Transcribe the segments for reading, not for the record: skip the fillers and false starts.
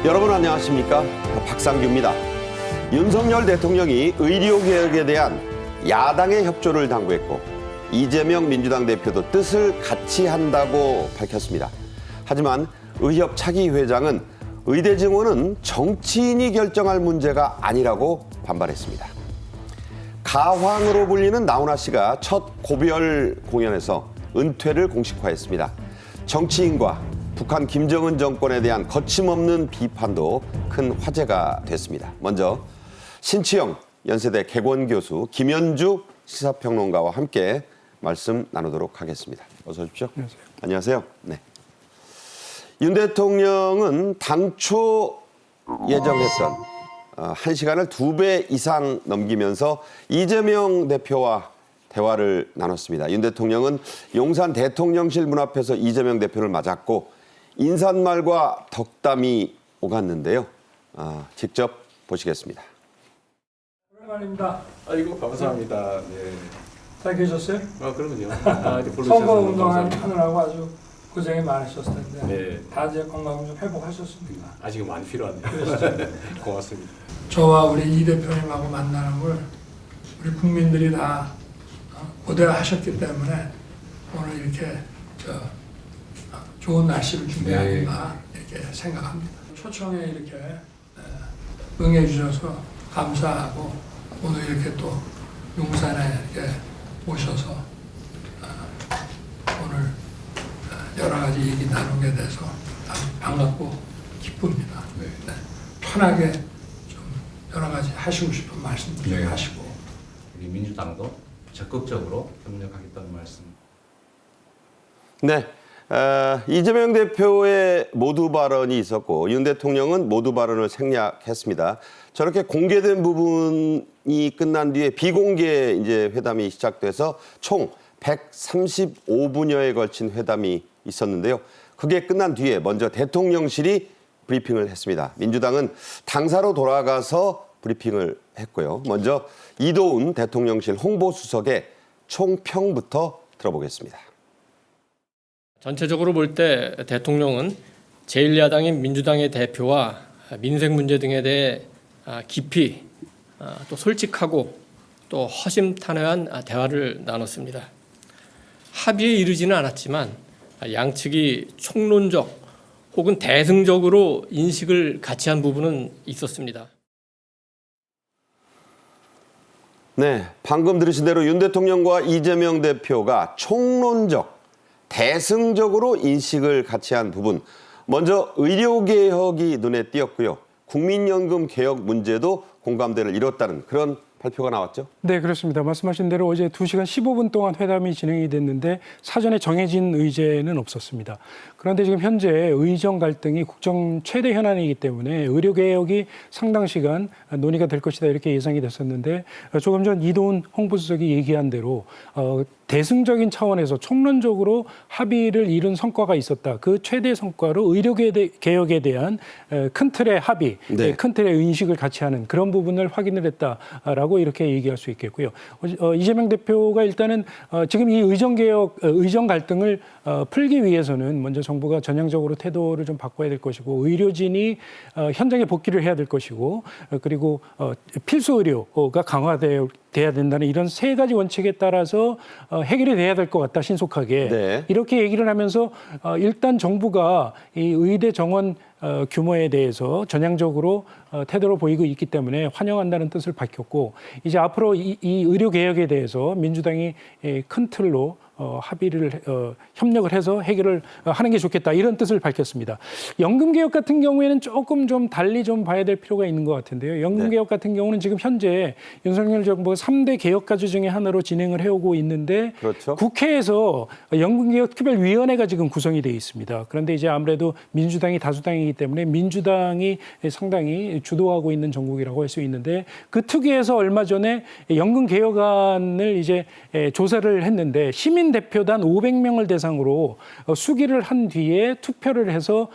여러분 안녕하십니까? 박상규입니다. 윤석열 대통령이 의료개혁에 대한 야당의 협조를 당부했고 이재명 민주당 대표도 뜻을 같이 한다고 밝혔습니다. 하지만 의협 차기 회장은 의대 증원은 정치인이 결정할 문제가 아니라고 반발했습니다. 가황으로 불리는 나훈아 씨가 첫 고별 공연에서 은퇴를 공식화했습니다. 정치인과 북한 김정은 정권에 대한 거침없는 비판도 큰 화제가 됐습니다. 먼저 신치영 연세대 개건 교수, 김현주 시사평론가와 함께 말씀 나누도록 하겠습니다. 어서 오십시오. 안녕하세요. 안녕하세요. 네. 윤 대통령은 당초 예정했던 1시간을 2배 이상 넘기면서 이재명 대표와 대화를 나눴습니다. 윤 대통령은 용산 대통령실 문 앞에서 이재명 대표를 맞았고 인사말과 덕담이 오갔는데요. 직접 보시겠습니다. 오랜만입니다. 아이고 감사합니다. 네. 잘 계셨어요? 그럼요. 이제 선거 운동하느라고 아주 고생이 많으셨을 텐데 네. 다 이제 건강 좀 회복하셨습니까? 아직 많이 필요하네요. 고맙습니다. 저와 우리 이 대표님하고 만나는 걸 우리 국민들이 다 고대하셨기 때문에 오늘 이렇게 좋은 날씨를 준비하는가 이렇게 생각합니다. 초청에 이렇게 응해 주셔서 감사하고 오늘 이렇게 또 용산에 이렇게 오셔서 오늘 여러 가지 얘기 나누게 돼서 아주 반갑고 기쁩니다. 네. 편하게 좀 여러 가지 하시고 싶은 말씀들 하시고 우리 민주당도 적극적으로 협력하겠다는 말씀. 네. 이재명 대표의 모두 발언이 있었고 윤 대통령은 모두 발언을 생략했습니다. 저렇게 공개된 부분이 끝난 뒤에 비공개 이제 회담이 시작돼서 총 135분여에 걸친 회담이 있었는데요. 그게 끝난 뒤에 먼저 대통령실이 브리핑을 했습니다. 민주당은 당사로 돌아가서 브리핑을 했고요. 먼저 이도운 대통령실 홍보수석의 총평부터 들어보겠습니다. 전체적으로 볼 때 대통령은 제1야당인 민주당의 대표와 민생 문제 등에 대해 깊이 또 솔직하고 또 허심탄회한 대화를 나눴습니다. 합의에 이르지는 않았지만 양측이 총론적 혹은 대승적으로 인식을 같이 한 부분은 있었습니다. 네, 방금 들으신 대로 윤 대통령과 이재명 대표가 총론적, 대승적으로 인식을 같이 한 부분. 먼저 의료개혁이 눈에 띄었고요. 국민연금 개혁 문제도 공감대를 이뤘다는 그런 발표가 나왔죠? 네, 그렇습니다. 말씀하신 대로 어제 2시간 15분 동안 회담이 진행이 됐는데 사전에 정해진 의제는 없었습니다. 그런데 지금 현재 의정 갈등이 국정 최대 현안이기 때문에 의료개혁이 상당 시간 논의가 될 것이다 이렇게 예상이 됐었는데 조금 전 이도운 홍보수석이 얘기한 대로 대승적인 차원에서 총론적으로 합의를 이룬 성과가 있었다. 그 최대 성과로 의료개혁에 대한 큰 틀의 합의, 네. 큰 틀의 인식을 같이 하는 그런 부분을 확인을 했다라고 이렇게 얘기할 수 있겠고요. 이재명 대표가 일단은 지금 이 의정 갈등을 풀기 위해서는 먼저 정부가 전향적으로 태도를 좀 바꿔야 될 것이고 의료진이 현장에 복귀를 해야 될 것이고 그리고 필수 의료가 강화돼야 된다는 이런 세 가지 원칙에 따라서 해결이 돼야 될 것 같다 신속하게 네. 이렇게 얘기를 하면서 일단 정부가 이 의대 정원 규모에 대해서 전향적으로 태도를 보이고 있기 때문에 환영한다는 뜻을 밝혔고 이제 앞으로 이 의료 개혁에 대해서 민주당이 큰 틀로 합의를 협력을 해서 해결을 하는 게 좋겠다 이런 뜻을 밝혔습니다. 연금 개혁 같은 경우에는 조금 좀 달리 좀 봐야 될 필요가 있는 것 같은데요. 연금 개혁 같은 경우는 지금 현재 윤석열 정부가 3대 개혁 과제 중에 하나로 진행을 해오고 있는데 그렇죠. 국회에서 연금 개혁 특별위원회가 지금 구성이 되어 있습니다. 그런데 이제 아무래도 민주당이 다수당이기 때문에 민주당이 상당히 주도하고 있는 정국이라고 할 수 있는데 그 특위에서 얼마 전에 연금 개혁안을 이제 조사를 했는데 시민 한 대표단 500명을 대상으로 수기를 한 뒤에 투표를 해서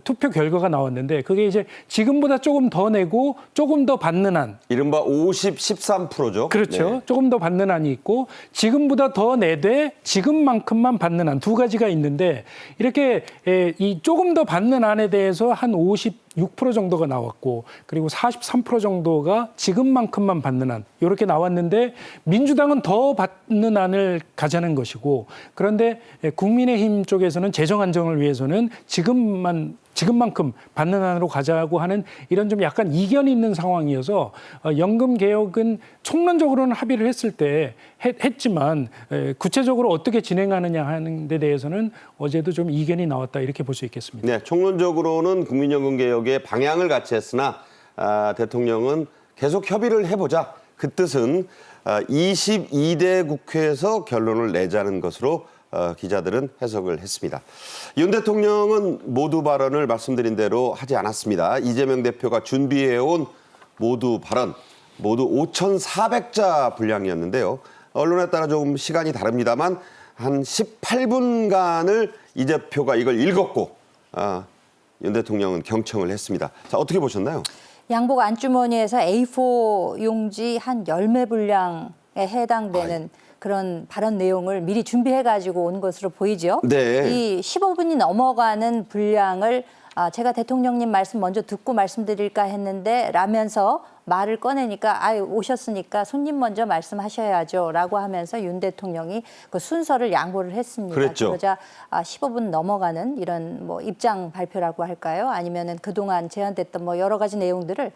투표 결과가 나왔는데 그게 이제 지금보다 조금 더 내고 조금 더 받는 안. 이른바 50-13%죠. 그렇죠. 조금 더 받는 안이 있고 지금보다 더 내되 지금만큼만 받는 안 두 가지가 있는데 이렇게 이 조금 더 받는 안에 대해서 한 56% 정도가 나왔고 그리고 43% 정도가 지금만큼만 받는 안 이렇게 나왔는데 민주당은 더 받는 안을 가자는 것이고 그런데 국민의힘 쪽에서는 재정 안정을 위해서는 지금만큼 받는 안으로 가자고 하는 이런 좀 약간 이견이 있는 상황이어서 연금 개혁은 총론적으로는 합의를 했지만 구체적으로 어떻게 진행하느냐 하는 데 대해서는 어제도 좀 이견이 나왔다 이렇게 볼 수 있겠습니다. 네, 총론적으로는 국민연금 개혁의 방향을 같이 했으나 대통령은 계속 협의를 해보자. 그 뜻은 22대 국회에서 결론을 내자는 것으로 기자들은 해석을 했습니다. 윤 대통령은 모두 발언을 말씀드린 대로 하지 않았습니다. 이재명 대표가 준비해온 모두 발언, 모두 5,400자 분량이었는데요. 언론에 따라 조금 시간이 다릅니다만 한 18분간을 이 대표가 이걸 읽었고 윤 대통령은 경청을 했습니다. 자, 어떻게 보셨나요? 양복 안주머니에서 A4 용지 한 10매 분량에 해당되는 그런 발언 내용을 미리 준비해가지고 온 것으로 보이죠. 네. 이 15분이 넘어가는 분량을 제가 대통령님 말씀 먼저 듣고 말씀드릴까 했는데 라면서 말을 꺼내니까 오셨으니까 손님 먼저 말씀하셔야죠 라고 하면서 윤 대통령이 그 순서를 양보를 했습니다. 그랬죠. 그러자 15분 넘어가는 이런 뭐 입장 발표라고 할까요? 아니면은 그동안 제안됐던 뭐 여러 가지 내용들을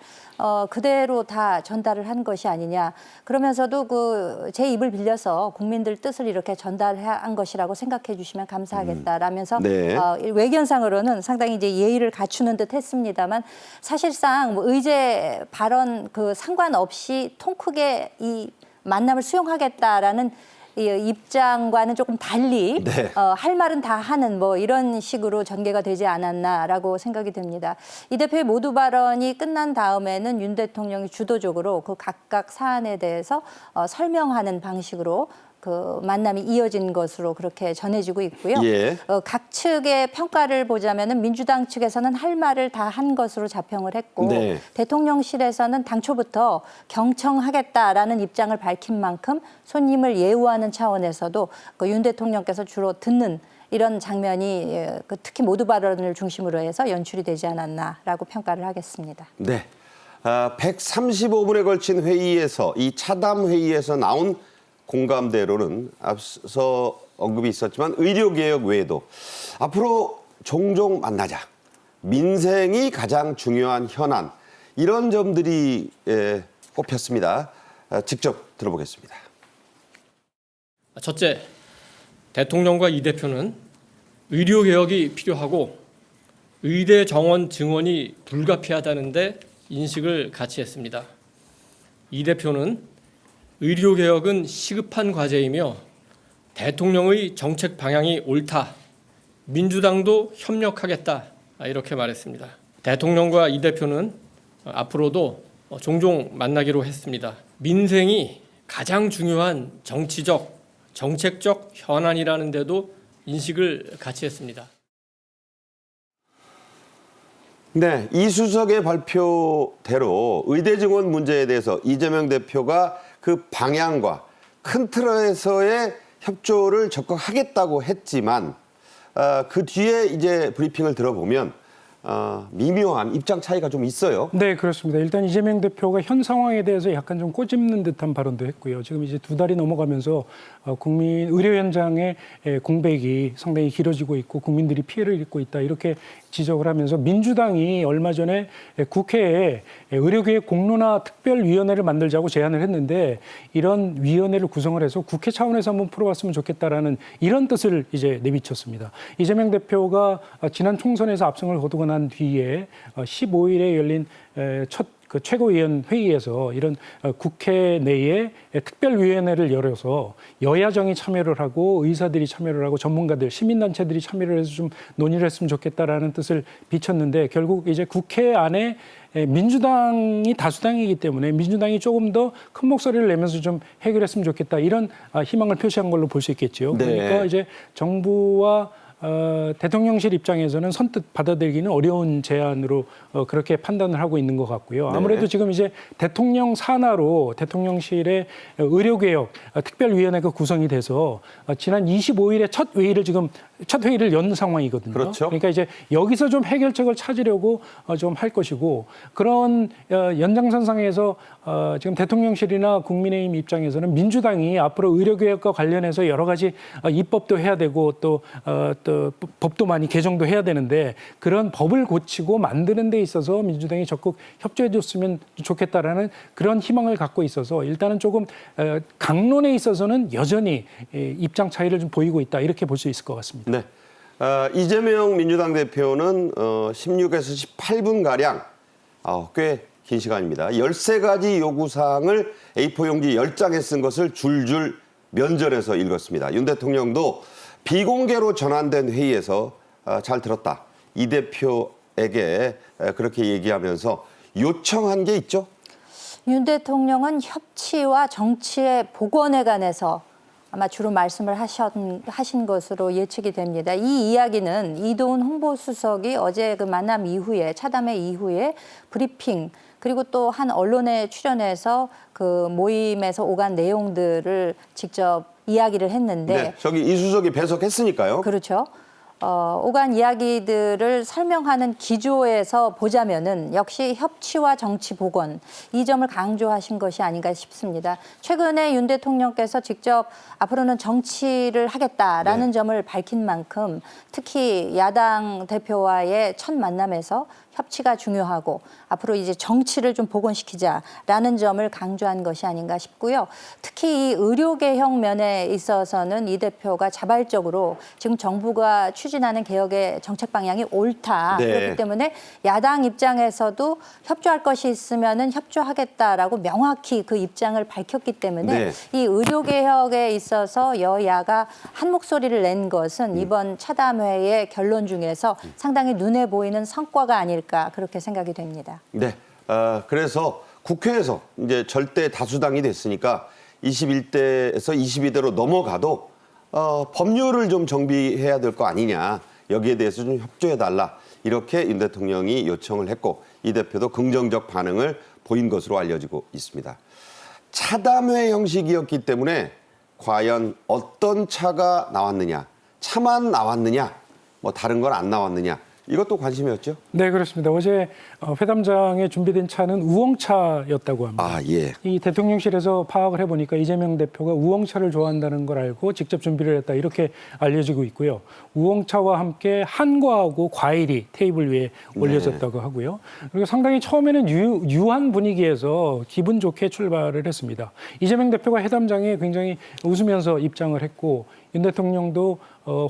그대로 다 전달을 한 것이 아니냐. 그러면서도 그 제 입을 빌려서 국민들 뜻을 이렇게 전달한 것이라고 생각해 주시면 감사하겠다라면서 네. 외견상으로는 상당히 이제 예의를 갖추는 듯 했습니다만 사실상 뭐 의제 발언 그 상관없이 통 크게 이 만남을 수용하겠다라는 이 입장과는 조금 달리 네. 할 말은 다 하는 뭐 이런 식으로 전개가 되지 않았나라고 생각이 됩니다. 이 대표의 모두 발언이 끝난 다음에는 윤 대통령이 주도적으로 그 각각 사안에 대해서 설명하는 방식으로 그 만남이 이어진 것으로 그렇게 전해지고 있고요. 예. 각 측의 평가를 보자면은 민주당 측에서는 할 말을 다 한 것으로 자평을 했고 네. 대통령실에서는 당초부터 경청하겠다라는 입장을 밝힌 만큼 손님을 예우하는 차원에서도 그 윤 대통령께서 주로 듣는 이런 장면이 특히 모두 발언을 중심으로 해서 연출이 되지 않았나라고 평가를 하겠습니다. 네. 135분에 걸친 회의에서 이 차담 회의에서 나온 공감대로는 앞서 언급이 있었지만 의료개혁 외에도 앞으로 종종 만나자. 민생이 가장 중요한 현안. 이런 점들이 꼽혔습니다. 직접 들어보겠습니다. 첫째, 대통령과 이 대표는 의료개혁이 필요하고 의대 정원 증원이 불가피하다는데 인식을 같이 했습니다. 이 대표는 의료개혁은 시급한 과제이며 대통령의 정책 방향이 옳다. 민주당도 협력하겠다. 이렇게 말했습니다. 대통령과 이 대표는 앞으로도 종종 만나기로 했습니다. 민생이 가장 중요한 정치적, 정책적 현안이라는 데도 인식을 같이 했습니다. 네, 이수석의 발표대로 의대 증원 문제에 대해서 이재명 대표가 그 방향과 큰 틀에서의 협조를 적극 하겠다고 했지만 그 뒤에 이제 브리핑을 들어보면 미묘한 입장 차이가 좀 있어요. 네, 그렇습니다. 일단 이재명 대표가 현 상황에 대해서 약간 좀 꼬집는 듯한 발언도 했고요. 지금 이제 2달이 넘어가면서 국민 의료 현장의 공백이 상당히 길어지고 있고 국민들이 피해를 입고 있다 이렇게 지적을 하면서 민주당이 얼마 전에 국회에 의료개혁 공론화 특별위원회를 만들자고 제안을 했는데 이런 위원회를 구성을 해서 국회 차원에서 한번 풀어봤으면 좋겠다라는 이런 뜻을 이제 내비쳤습니다. 이재명 대표가 지난 총선에서 압승을 거두고 난 뒤에 15일에 열린 첫 그 최고위원 회의에서 이런 국회 내에 특별위원회를 열어서 여야정이 참여를 하고 의사들이 참여를 하고 전문가들, 시민단체들이 참여를 해서 좀 논의를 했으면 좋겠다라는 뜻을 비쳤는데 결국 이제 국회 안에 민주당이 다수당이기 때문에 민주당이 조금 더 큰 목소리를 내면서 좀 해결했으면 좋겠다 이런 희망을 표시한 걸로 볼 수 있겠죠. 네. 그러니까 이제 정부와 대통령실 입장에서는 선뜻 받아들이기는 어려운 제안으로 그렇게 판단을 하고 있는 것 같고요. 아무래도 네. 지금 이제 대통령 산하로 대통령실의 의료개혁 특별위원회가 구성이 돼서 지난 25일에 첫 회의를 연 상황이거든요. 그렇죠. 그러니까 이제 여기서 좀 해결책을 찾으려고 좀 할 것이고 그런 연장선상에서 지금 대통령실이나 국민의힘 입장에서는 민주당이 앞으로 의료개혁과 관련해서 여러 가지 입법도 해야 되고 또 법도 많이 개정도 해야 되는데 그런 법을 고치고 만드는 데 있어서 민주당이 적극 협조해 줬으면 좋겠다라는 그런 희망을 갖고 있어서 일단은 조금 강론에 있어서는 여전히 입장 차이를 좀 보이고 있다 이렇게 볼 수 있을 것 같습니다. 네. 이재명 민주당 대표는 16에서 18분가량 꽤 긴 시간입니다. 13가지 요구사항을 A4 용지 10장에 쓴 것을 줄줄 면전에서 읽었습니다. 윤 대통령도 비공개로 전환된 회의에서 잘 들었다. 이 대표에게 그렇게 얘기하면서 요청한 게 있죠? 윤 대통령은 협치와 정치의 복원에 관해서 아마 주로 말씀을 하신 것으로 예측이 됩니다. 이 이야기는 이도훈 홍보수석이 어제 그 만남 이후에 차담회 이후에 브리핑 그리고 또 한 언론에 출연해서 그 모임에서 오간 내용들을 직접 이야기를 했는데 네, 저기 이수석이 배석했으니까요. 그렇죠. 오간 이야기들을 설명하는 기조에서 보자면은 역시 협치와 정치 복원 이 점을 강조하신 것이 아닌가 싶습니다. 최근에 윤 대통령께서 직접 앞으로는 정치를 하겠다라는 점을 밝힌 만큼 특히 야당 대표와의 첫 만남에서 협치가 중요하고 앞으로 이제 정치를 좀 복원시키자라는 점을 강조한 것이 아닌가 싶고요. 특히 이 의료개혁 면에 있어서는 이 대표가 자발적으로 지금 정부가 추진하는 개혁의 정책 방향이 옳다. 네. 그렇기 때문에 야당 입장에서도 협조할 것이 있으면은 협조하겠다라고 명확히 그 입장을 밝혔기 때문에 네. 이 의료개혁에 있어서 여야가 한 목소리를 낸 것은 이번 차담회의 결론 중에서 상당히 눈에 보이는 성과가 아닐까 그렇게 생각이 됩니다. 네. 그래서 국회에서 이제 절대 다수당이 됐으니까 21대에서 22대로 넘어가도 법률을 좀 정비해야 될 거 아니냐. 여기에 대해서 좀 협조해달라. 이렇게 윤 대통령이 요청을 했고 이 대표도 긍정적 반응을 보인 것으로 알려지고 있습니다. 차담회 형식이었기 때문에 과연 어떤 차가 나왔느냐. 차만 나왔느냐. 뭐 다른 건 안 나왔느냐. 이것도 관심이었죠? 네, 그렇습니다. 어제 회담장에 준비된 차는 우엉차였다고 합니다. 아, 예. 이 대통령실에서 파악을 해보니까 이재명 대표가 우엉차를 좋아한다는 걸 알고 직접 준비를 했다 이렇게 알려지고 있고요. 우엉차와 함께 한과하고 과일이 테이블 위에 올려졌다고 하고요. 그리고 상당히 처음에는 유한 분위기에서 기분 좋게 출발을 했습니다. 이재명 대표가 회담장에 굉장히 웃으면서 입장을 했고 윤 대통령도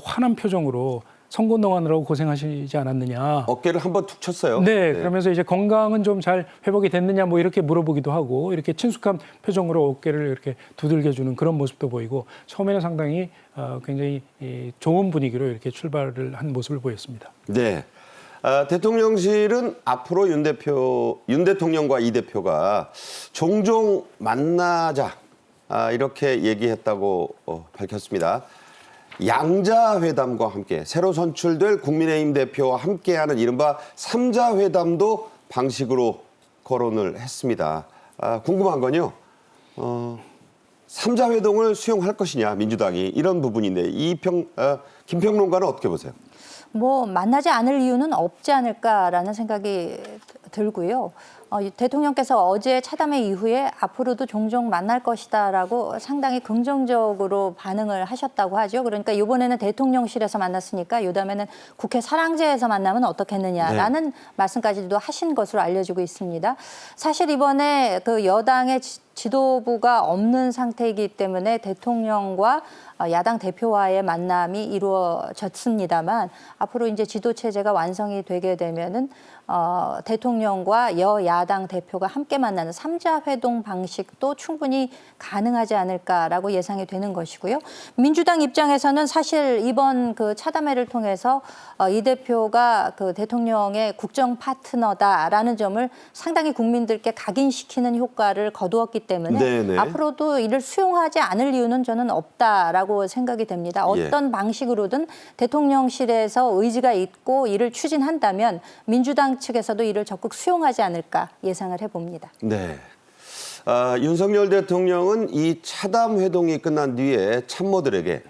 환한 표정으로 선거운동하느라고 고생하시지 않았느냐. 어깨를 한번 툭 쳤어요. 네, 그러면서 이제 건강은 좀 잘 회복이 됐느냐 뭐 이렇게 물어보기도 하고 이렇게 친숙한 표정으로 어깨를 이렇게 두들겨주는 그런 모습도 보이고 처음에는 상당히 굉장히 좋은 분위기로 이렇게 출발을 한 모습을 보였습니다. 네. 대통령실은 앞으로 윤 대통령과 이 대표가 종종 만나자 이렇게 얘기했다고 밝혔습니다. 양자회담과 함께 새로 선출될 국민의힘 대표와 함께하는 이른바 삼자회담도 방식으로 거론을 했습니다. 궁금한 건요. 삼자회동을 수용할 것이냐 민주당이 이런 부분인데 김평론가는 어떻게 보세요? 뭐 만나지 않을 이유는 없지 않을까라는 생각이 들고요. 대통령께서 어제 차담회 이후에 앞으로도 종종 만날 것이다라고 상당히 긍정적으로 반응을 하셨다고 하죠. 그러니까 이번에는 대통령실에서 만났으니까 이다음에는 국회 사랑제에서 만나면 어떻겠느냐라는 말씀까지도 하신 것으로 알려지고 있습니다. 사실 이번에 그 여당의 지도부가 없는 상태이기 때문에 대통령과 야당 대표와의 만남이 이루어졌습니다만 앞으로 이제 지도 체제가 완성이 되게 되면은 대통령과 여야당 대표가 함께 만나는 3자 회동 방식도 충분히 가능하지 않을까라고 예상이 되는 것이고요. 민주당 입장에서는 사실 이번 그 차담회를 통해서 이 대표가 그 대통령의 국정 파트너다라는 점을 상당히 국민들께 각인시키는 효과를 거두었기 때문에 네네. 앞으로도 이를 수용하지 않을 이유는 저는 없다라고 생각이 됩니다. 어떤 방식으로든 대통령실에서 의지가 있고 이를 추진한다면 민주당 측에서도 이를 적극 수용하지 않을까 예상을 해봅니다. 네. 윤석열 대통령은 이 차담 회동이 끝난 뒤에 참모들에게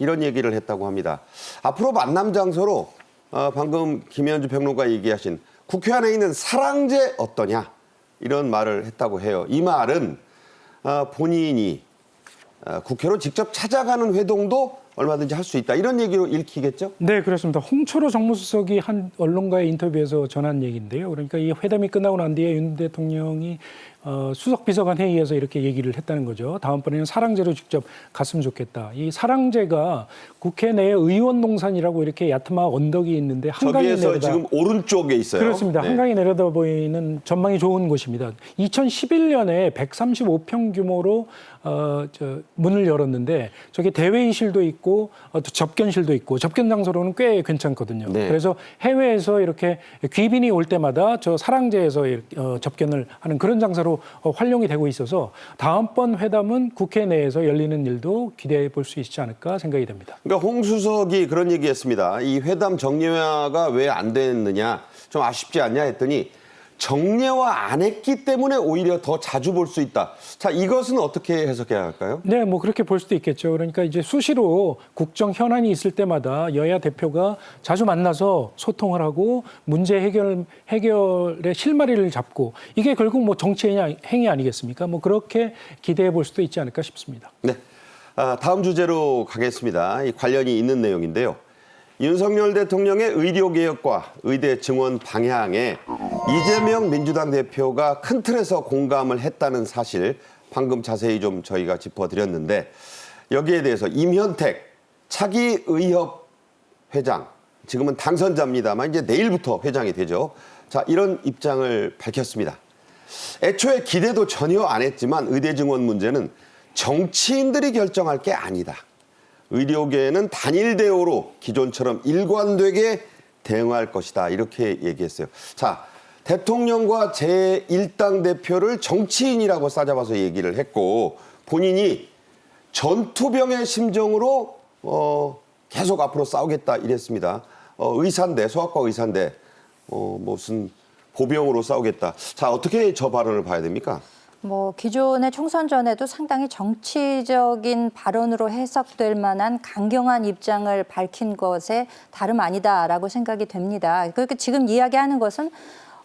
이런 얘기를 했다고 합니다. 앞으로 만남 장소로 방금 김현주 평론가 얘기하신 국회 안에 있는 사랑제 어떠냐 이런 말을 했다고 해요. 이 말은 본인이 국회로 직접 찾아가는 회동도 얼마든지 할 수 있다. 이런 얘기로 읽히겠죠? 네, 그렇습니다. 홍철호 정무수석이 한 언론과의 인터뷰에서 전한 얘기인데요. 그러니까 이 회담이 끝나고 난 뒤에 윤 대통령이 수석비서관 회의에서 이렇게 얘기를 했다는 거죠. 다음번에는 사랑제로 직접 갔으면 좋겠다. 이 사랑제가 국회 내에 의원 농산이라고 이렇게 야트마 언덕이 있는데 한강이 저기에서 내려다 지금 오른쪽에 있어요. 그렇습니다. 네. 한강이 내려다 보이는 전망이 좋은 곳입니다. 2011년에 135평 규모로 문을 열었는데 저기 대회의실도 있고 또 접견실도 있고 접견 장소로는 꽤 괜찮거든요. 네. 그래서 해외에서 이렇게 귀빈이 올 때마다 저 사랑제에서 접견을 하는 그런 장소로 활용이 되고 있어서 다음번 회담은 국회 내에서 열리는 일도 기대해 볼 수 있지 않을까 생각이 됩니다. 그러니까 홍 수석이 그런 얘기했습니다. 이 회담 정례화가 왜 안 됐느냐, 좀 아쉽지 않냐 했더니 정례화 안 했기 때문에 오히려 더 자주 볼 수 있다. 자, 이것은 어떻게 해석해야 할까요? 네, 뭐 그렇게 볼 수도 있겠죠. 그러니까 이제 수시로 국정 현안이 있을 때마다 여야 대표가 자주 만나서 소통을 하고 문제 해결의 실마리를 잡고 이게 결국 뭐 정치의 행위 아니겠습니까? 뭐 그렇게 기대해 볼 수도 있지 않을까 싶습니다. 네. 다음 주제로 가겠습니다. 이 관련이 있는 내용인데요. 윤석열 대통령의 의료개혁과 의대 증원 방향에 이재명 민주당 대표가 큰 틀에서 공감을 했다는 사실 방금 자세히 좀 저희가 짚어드렸는데 여기에 대해서 임현택 차기 의협 회장, 지금은 당선자입니다만 이제 내일부터 회장이 되죠. 자, 이런 입장을 밝혔습니다. 애초에 기대도 전혀 안 했지만 의대 증원 문제는 정치인들이 결정할 게 아니다. 의료계는 단일 대우로 기존처럼 일관되게 대응할 것이다. 이렇게 얘기했어요. 자, 대통령과 제1당 대표를 정치인이라고 싸잡아서 얘기를 했고 본인이 전투병의 심정으로 계속 앞으로 싸우겠다 이랬습니다. 의사인데, 소아과 의사인데 무슨 보병으로 싸우겠다. 자, 어떻게 저 발언을 봐야 됩니까? 뭐 기존의 총선 전에도 상당히 정치적인 발언으로 해석될 만한 강경한 입장을 밝힌 것에 다름 아니다라고 생각이 됩니다. 그러니까 지금 이야기하는 것은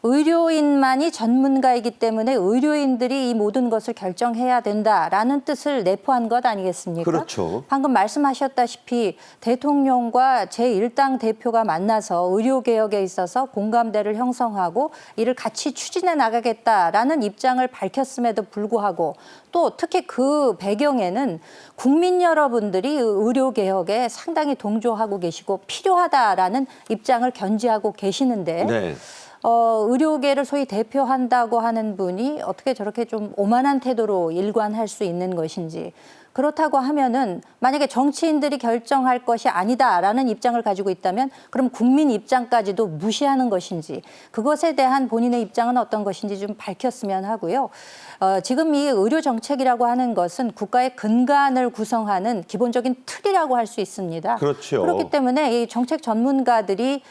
의료인만이 전문가이기 때문에 의료인들이 이 모든 것을 결정해야 된다라는 뜻을 내포한 것 아니겠습니까? 그렇죠. 방금 말씀하셨다시피 대통령과 제1당 대표가 만나서 의료개혁에 있어서 공감대를 형성하고 이를 같이 추진해 나가겠다라는 입장을 밝혔음에도 불구하고 또 특히 그 배경에는 국민 여러분들이 의료개혁에 상당히 동조하고 계시고 필요하다라는 입장을 견지하고 계시는데 네. 의료계를 소위 대표한다고 하는 분이 어떻게 저렇게 좀 오만한 태도로 일관할 수 있는 것인지, 그렇다고 하면은 만약에 정치인들이 결정할 것이 아니다라는 입장을 가지고 있다면 그럼 국민 입장까지도 무시하는 것인지, 그것에 대한 본인의 입장은 어떤 것인지 좀 밝혔으면 하고요. 지금 이 의료 정책이라고 하는 것은 국가의 근간을 구성하는 기본적인 틀이라고 할 수 있습니다. 그렇죠. 그렇기 때문에 이 정책 전문가들이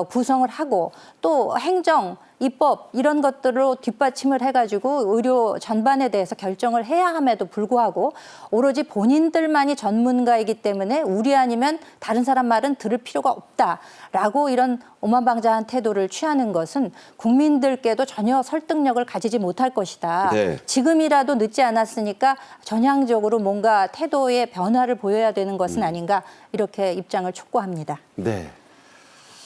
구성을 하고 또 행정, 입법 이런 것들로 뒷받침을 해가지고 의료 전반에 대해서 결정을 해야 함에도 불구하고 오로지 본인들만이 전문가이기 때문에 우리 아니면 다른 사람 말은 들을 필요가 없다라고 이런 오만방자한 태도를 취하는 것은 국민들께도 전혀 설득력을 가지지 못할 것이다. 네. 지금이라도 늦지 않았으니까 전향적으로 뭔가 태도의 변화를 보여야 되는 것은 아닌가 이렇게 입장을 촉구합니다. 네.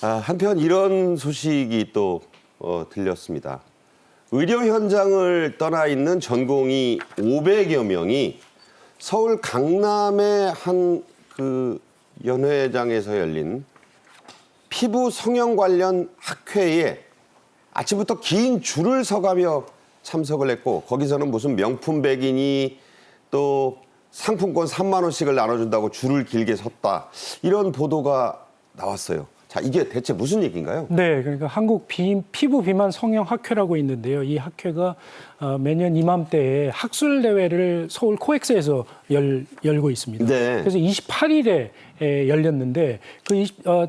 한편 이런 소식이 또 들렸습니다. 의료 현장을 떠나 있는 전공의 500여 명이 서울 강남의 한 그 연회장에서 열린 피부 성형 관련 학회에 아침부터 긴 줄을 서가며 참석을 했고, 거기서는 무슨 명품 백이니 또 상품권 3만 원씩을 나눠준다고 줄을 길게 섰다, 이런 보도가 나왔어요. 자, 이게 대체 무슨 얘기인가요? 네, 그러니까 한국 피부 비만 성형 학회라고 있는데요. 이 학회가 매년 이맘때에 학술 대회를 서울 코엑스에서 열고 있습니다. 네. 그래서 28일에 열렸는데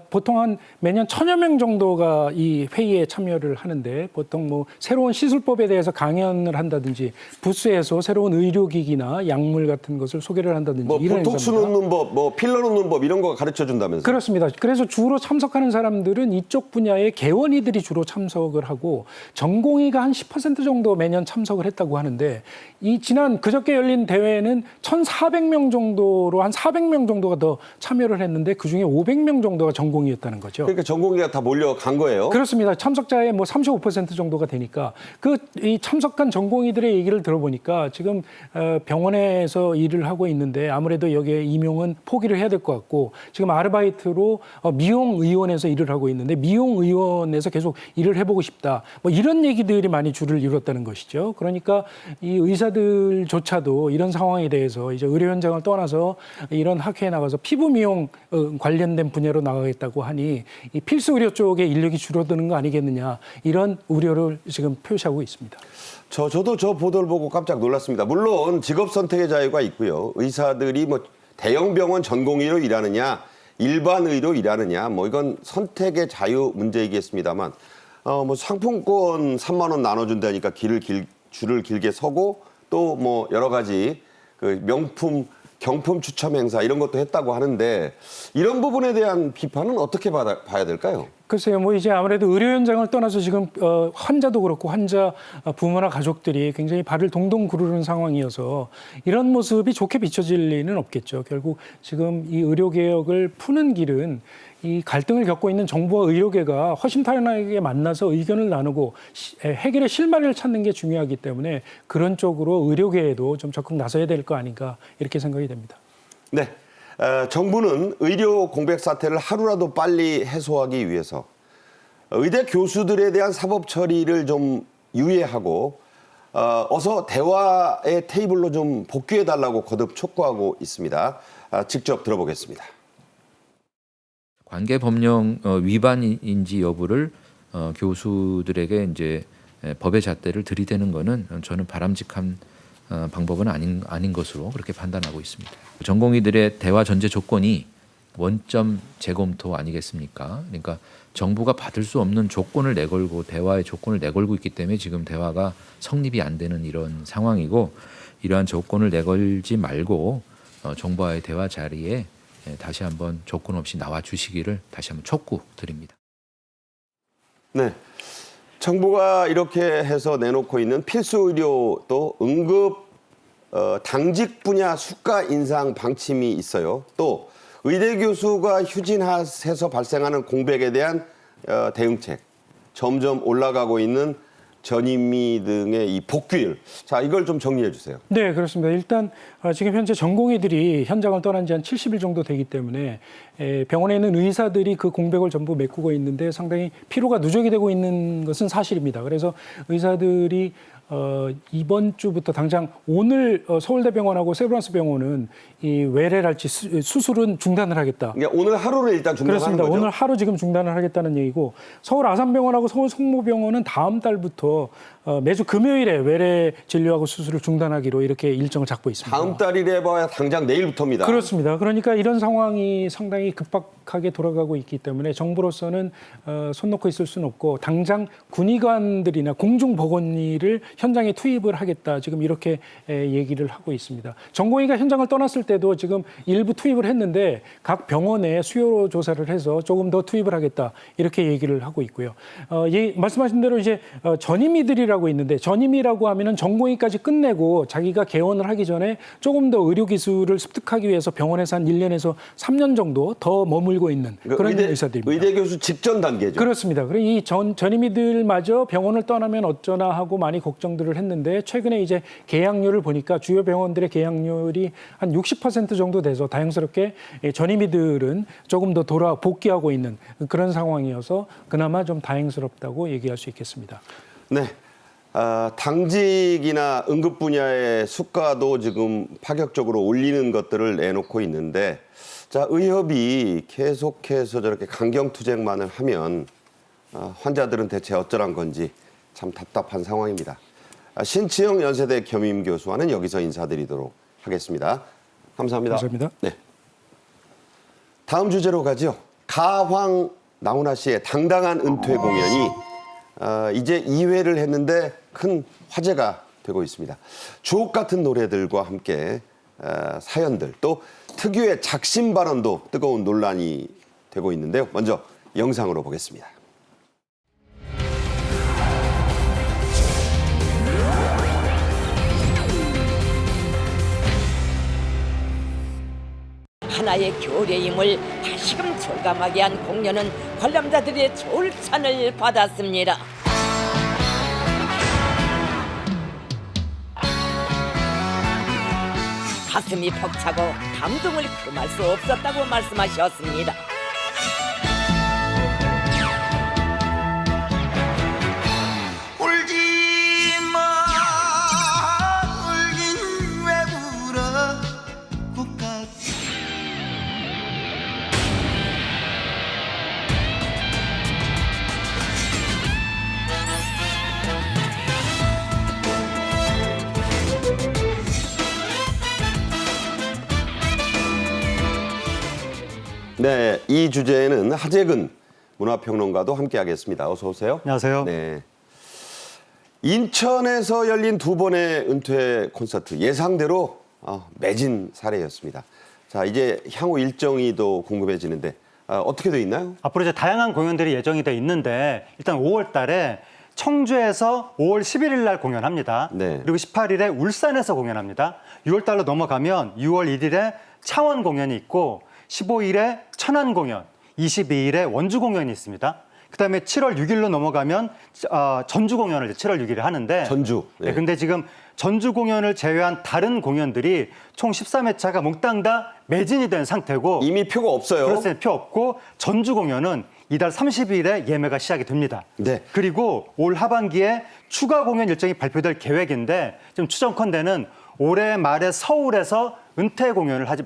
보통 한 매년 1000여 명 정도가 이 회의에 참여를 하는데, 보통 뭐 새로운 시술법에 대해서 강연을 한다든지 부스에서 새로운 의료기기나 약물 같은 것을 소개를 한다든지 뭐 이런 보톡스 행사입니다. 놓는 법, 뭐 필러 놓는 법 이런 거 가르쳐 준다면서요? 그렇습니다. 그래서 주로 참석하는 사람들은 이쪽 분야의 개원이들이 주로 참석을 하고, 전공의가 한 10% 정도 매년 참석을 했다고 하는데, 이 지난 그저께 열린 대회는 1,400명 정도로 한 400명 정도가 더 참여를 했는데, 그중에 500명 정도가 전공의였다는 거죠. 그러니까 전공의가 다 몰려간 거예요? 그렇습니다. 참석자의 뭐 35% 정도가 되니까, 이 참석한 전공의들의 얘기를 들어보니까 지금 병원에서 일을 하고 있는데 아무래도 여기에 임용은 포기를 해야 될 것 같고, 지금 아르바이트로 미용의원에서 일을 하고 있는데 미용의원에서 계속 일을 해보고 싶다, 뭐 이런 얘기들이 많이 줄을 이뤘다는 것이죠. 그러니까 이 의사들조차도 이런 상황에 대해서 이제 의료 현장을 떠나서 이런 학회에 나가서 피부 미용 관련된 분야로 나가겠다고 하니 이 필수 의료 쪽에 인력이 줄어드는 거 아니겠느냐, 이런 우려를 지금 표시하고 있습니다. 저도 저 보도를 보고 깜짝 놀랐습니다. 물론 직업 선택의 자유가 있고요. 의사들이 뭐 대형 병원 전공의로 일하느냐, 일반 의로 일하느냐, 뭐 이건 선택의 자유 문제이겠습니다만, 뭐 상품권 3만 원 나눠준다니까 줄을 길게 서고, 또 뭐 여러 가지 그 명품 경품 추첨 행사 이런 것도 했다고 하는데, 이런 부분에 대한 비판은 어떻게 봐야 될까요? 글쎄요, 뭐 이제 아무래도 의료 현장을 떠나서 지금 환자도 그렇고 환자 부모나 가족들이 굉장히 발을 동동 구르는 상황이어서 이런 모습이 좋게 비춰질 리는 없겠죠. 결국 지금 이 의료 개혁을 푸는 길은 이 갈등을 겪고 있는 정부와 의료계가 허심탄회하게 만나서 의견을 나누고 해결의 실마리를 찾는 게 중요하기 때문에 그런 쪽으로 의료계에도 좀 적극 나서야 될 거 아닌가, 이렇게 생각이 됩니다. 네. 정부는 의료 공백 사태를 하루라도 빨리 해소하기 위해서 의대 교수들에 대한 사법 처리를 좀 유예하고 어서 대화의 테이블로 좀 복귀해달라고 거듭 촉구하고 있습니다. 직접 들어보겠습니다. 관계 법령 위반인지 여부를 교수들에게 이제 법의 잣대를 들이대는 것은 저는 바람직한 방법은 아닌 것으로 그렇게 판단하고 있습니다. 전공의들의 대화 전제 조건이 원점 재검토 아니겠습니까? 그러니까 정부가 받을 수 없는 조건을 내걸고 대화의 조건을 내걸고 있기 때문에 지금 대화가 성립이 안 되는 이런 상황이고, 이러한 조건을 내걸지 말고 정부와의 대화 자리에 다시 한번 조건 없이 나와 주시기를 다시 한번 촉구드립니다. 네. 정부가 이렇게 해서 내놓고 있는 필수 의료 또 응급 당직 분야 수가 인상 방침이 있어요. 또 의대 교수가 휴진해서 발생하는 공백에 대한 대응책, 점점 올라가고 있는 전임의 등의 이 복귀율. 자, 이걸 좀 정리해 주세요. 네, 그렇습니다. 일단 지금 현재 전공의들이 현장을 떠난 지 한 70일 정도 되기 때문에 병원에 있는 의사들이 그 공백을 전부 메꾸고 있는데 상당히 피로가 누적이 되고 있는 것은 사실입니다. 그래서 의사들이 이번 주부터 당장 오늘 서울대병원하고 세브란스병원은 이 외래랄지 수술은 중단을 하겠다. 그러니까 오늘 하루를 일단 중단하는 그렇습니다. 거죠? 오늘 하루 지금 중단을 하겠다는 얘기고, 서울 아산병원하고 서울 성모병원은 다음 달부터 매주 금요일에 외래 진료하고 수술을 중단하기로 이렇게 일정을 잡고 있습니다. 다음 달이래 봐야 당장 내일부터입니다. 그렇습니다. 그러니까 이런 상황이 상당히 급박하게 돌아가고 있기 때문에 정부로서는 손 놓고 있을 수는 없고, 당장 군의관들이나 공중보건의를 현장에 투입을 하겠다, 지금 이렇게 얘기를 하고 있습니다. 전공의가 현장을 떠났을 때도 지금 일부 투입을 했는데 각 병원에 수요 조사를 해서 조금 더 투입을 하겠다, 이렇게 얘기를 하고 있고요. 말씀하신 대로 이제 전임 전임의들이라고 있는데 전임의라고 하면은 전공의까지 끝내고 자기가 개원을 하기 전에 조금 더 의료 기술을 습득하기 위해서 병원에서 한 1년에서 3년 정도 더 머물고 있는 그런 의사들입니다. 의대 교수 직전 단계죠. 그렇습니다. 그리고 이 전임의들마저 병원을 떠나면 어쩌나 하고 많이 걱정들을 했는데 최근에 이제 계약률을 보니까 주요 병원들의 계약률이 한 60% 정도 돼서 다행스럽게 전임의들은 조금 더 복귀하고 있는 그런 상황이어서 그나마 좀 다행스럽다고 얘기할 수 있겠습니다. 네. 당직이나 응급 분야의 수가도 지금 파격적으로 올리는 것들을 내놓고 있는데, 자, 의협이 계속해서 저렇게 강경투쟁만을 하면 환자들은 대체 어쩌란 건지 참 답답한 상황입니다. 신치영 연세대 겸임교수와는 여기서 인사드리도록 하겠습니다. 감사합니다. 감사합니다. 네. 다음 주제로 가죠. 가황 나훈아 씨의 당당한 은퇴 공연이 이제 2회를 했는데 큰 화제가 되고 있습니다. 주옥 같은 노래들과 함께 사연들 또 특유의 작심 발언도 뜨거운 논란이 되고 있는데요. 먼저 영상으로 보겠습니다. 하나의 교례임을 다시금 절감하게 한 공연은 관람자들의 졸찬을 받았습니다. 가슴이 벅차고 감동을 금할 수 없었다고 말씀하셨습니다. 네, 이 주제에는 하재근 문화평론가도 함께하겠습니다. 어서 오세요. 안녕하세요. 네. 인천에서 열린 두 번의 은퇴 콘서트 예상대로 매진 사례였습니다. 자, 이제 향후 일정이 더 궁금해지는데 어떻게 돼 있나요? 앞으로 이제 다양한 공연들이 예정이 돼 있는데 일단 5월 달에 청주에서 5월 11일 날 공연합니다. 네. 그리고 18일에 울산에서 공연합니다. 6월 달로 넘어가면 6월 1일에 창원 공연이 있고 15일에 천안 공연, 22일에 원주 공연이 있습니다. 그다음에 7월 6일로 넘어가면 전주 공연을 7월 6일에 하는데 전주. 네. 근데 지금 전주 공연을 제외한 다른 공연들이 총 13회차가 몽땅 다 매진이 된 상태고 이미 표가 없어요. 그렇습니다. 표 없고 전주 공연은 이달 30일에 예매가 시작이 됩니다. 네. 그리고 올 하반기에 추가 공연 일정이 발표될 계획인데 좀 추정컨대는 올해 말에 서울에서 은퇴 공연을 하지